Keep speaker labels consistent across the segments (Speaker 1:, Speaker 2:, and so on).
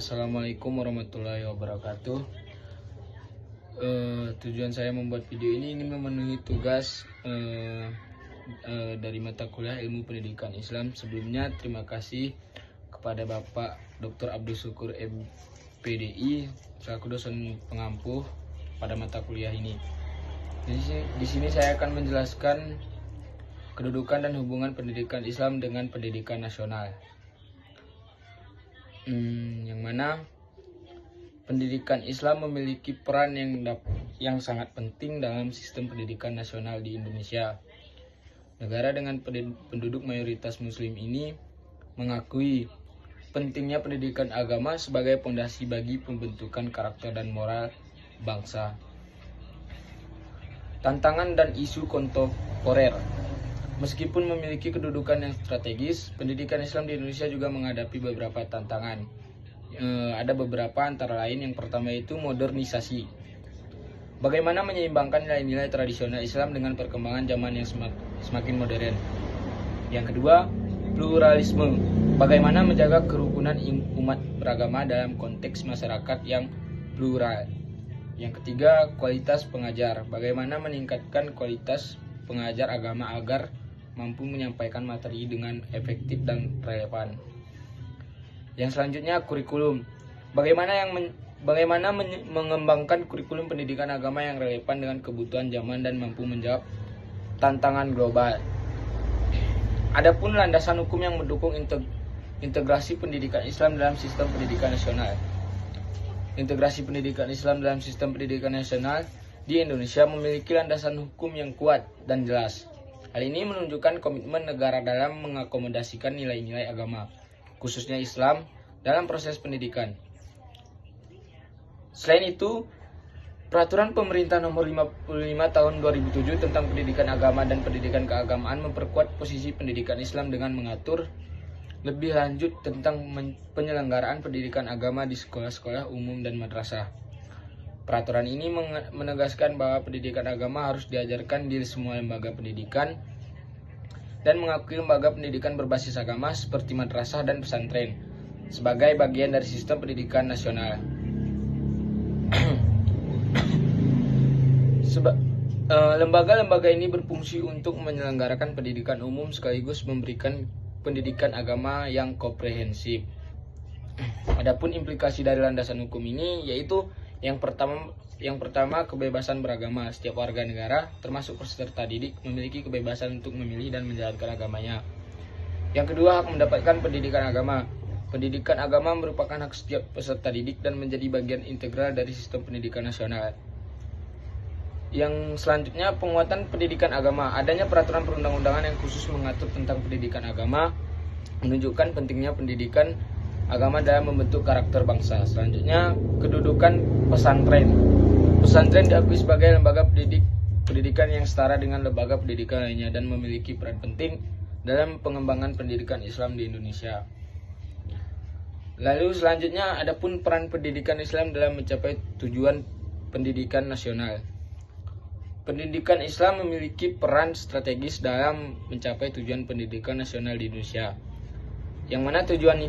Speaker 1: Assalamualaikum warahmatullahi wabarakatuh. Tujuan saya membuat video ini memenuhi tugas dari mata kuliah Ilmu Pendidikan Islam. Sebelumnya terima kasih kepada Bapak Dr. Abdul Syukur MPDI selaku dosen pengampu pada mata kuliah ini. Di sini saya akan menjelaskan kedudukan dan hubungan pendidikan Islam dengan pendidikan nasional. Yang mana pendidikan Islam memiliki peran yang sangat penting dalam sistem pendidikan nasional di Indonesia. Negara dengan penduduk mayoritas Muslim ini mengakui pentingnya pendidikan agama sebagai pondasi bagi pembentukan karakter dan moral bangsa. Tantangan dan isu kontemporer. Meskipun memiliki kedudukan yang strategis, pendidikan Islam di Indonesia juga menghadapi beberapa tantangan. Ada beberapa antara lain. Yang pertama itu modernisasi. Bagaimana menyeimbangkan nilai-nilai tradisional Islam dengan perkembangan zaman yang semakin modern. Yang kedua, pluralisme. Bagaimana menjaga kerukunan umat beragama dalam konteks masyarakat yang plural. Yang ketiga, kualitas pengajar. Bagaimana meningkatkan kualitas pengajar agama agar mampu menyampaikan materi dengan efektif dan relevan. Yang selanjutnya, kurikulum. Bagaimana mengembangkan kurikulum pendidikan agama yang relevan dengan kebutuhan zaman dan mampu menjawab tantangan global. Adapun landasan hukum yang mendukung integrasi pendidikan Islam dalam sistem pendidikan nasional. Integrasi pendidikan Islam dalam sistem pendidikan nasional di Indonesia memiliki landasan hukum yang kuat dan jelas. Hal ini menunjukkan komitmen negara dalam mengakomodasikan nilai-nilai agama, khususnya Islam, dalam proses pendidikan. Selain itu, Peraturan Pemerintah Nomor 55 Tahun 2007 tentang Pendidikan Agama dan Pendidikan Keagamaan memperkuat posisi pendidikan Islam dengan mengatur lebih lanjut tentang penyelenggaraan pendidikan agama di sekolah-sekolah umum dan madrasah. Peraturan ini menegaskan bahwa pendidikan agama harus diajarkan di semua lembaga pendidikan dan mengakui lembaga pendidikan berbasis agama seperti madrasah dan pesantren sebagai bagian dari sistem pendidikan nasional. Lembaga-lembaga ini berfungsi untuk menyelenggarakan pendidikan umum sekaligus memberikan pendidikan agama yang komprehensif. Adapun implikasi dari landasan hukum ini yaitu yang pertama kebebasan beragama. Setiap warga negara termasuk peserta didik memiliki kebebasan untuk memilih dan menjalankan agamanya. Yang kedua, hak mendapatkan pendidikan agama. Pendidikan agama merupakan hak setiap peserta didik dan menjadi bagian integral dari sistem pendidikan nasional. Yang selanjutnya, penguatan pendidikan agama. Adanya peraturan perundang-undangan yang khusus mengatur tentang pendidikan agama menunjukkan pentingnya pendidikan agama dalam membentuk karakter bangsa. Selanjutnya, kedudukan pesantren. Pesantren diakui sebagai lembaga pendidikan yang setara dengan lembaga pendidikan lainnya dan memiliki peran penting dalam pengembangan pendidikan Islam di Indonesia. Lalu selanjutnya, adapun peran pendidikan Islam dalam mencapai tujuan pendidikan nasional. Pendidikan Islam memiliki peran strategis dalam mencapai tujuan pendidikan nasional di Indonesia. Yang mana tujuan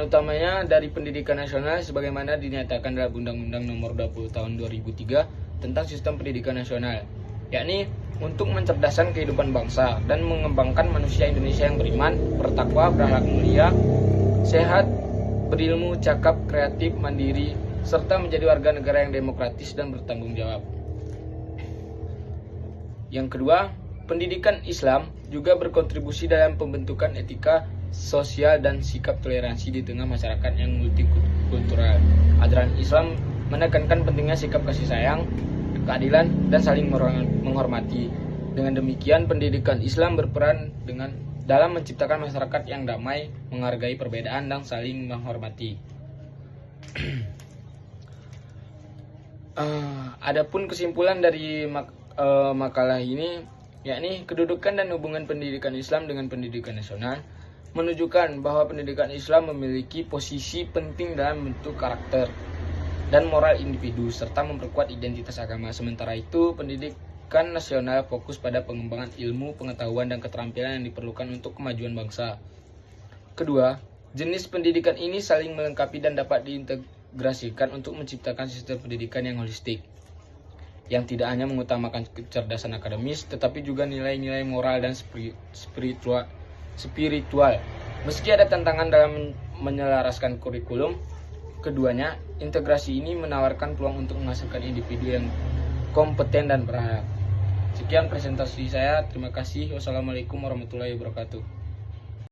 Speaker 1: utamanya dari pendidikan nasional sebagaimana dinyatakan dalam Undang-Undang Nomor 20 Tahun 2003 tentang Sistem Pendidikan Nasional, yakni untuk mencerdaskan kehidupan bangsa dan mengembangkan manusia Indonesia yang beriman, bertakwa, berakhlak mulia, sehat, berilmu, cakap, kreatif, mandiri, serta menjadi warga negara yang demokratis dan bertanggung jawab. Yang kedua, pendidikan Islam juga berkontribusi dalam pembentukan etika sosial dan sikap toleransi di tengah masyarakat yang multikultural. Ajaran Islam menekankan pentingnya sikap kasih sayang, keadilan, dan saling menghormati. Dengan demikian, pendidikan Islam berperan dalam menciptakan masyarakat yang damai, menghargai perbedaan, dan saling menghormati. Adapun kesimpulan dari makalah ini, yakni kedudukan dan hubungan pendidikan Islam dengan pendidikan nasional menunjukkan bahwa pendidikan Islam memiliki posisi penting dalam bentuk karakter dan moral individu serta memperkuat identitas agama. Sementara itu, pendidikan nasional fokus pada pengembangan ilmu, pengetahuan, dan keterampilan yang diperlukan untuk kemajuan bangsa. Kedua, Jenis pendidikan ini saling melengkapi dan dapat diintegrasikan untuk menciptakan sistem pendidikan yang holistik, yang tidak hanya mengutamakan kecerdasan akademis, tetapi juga nilai-nilai moral dan spiritual. Meski ada tantangan dalam menyelaraskan kurikulum keduanya, integrasi ini menawarkan peluang untuk menghasilkan individu yang kompeten dan beradab. Sekian presentasi saya. Terima kasih. Wassalamualaikum warahmatullahi wabarakatuh.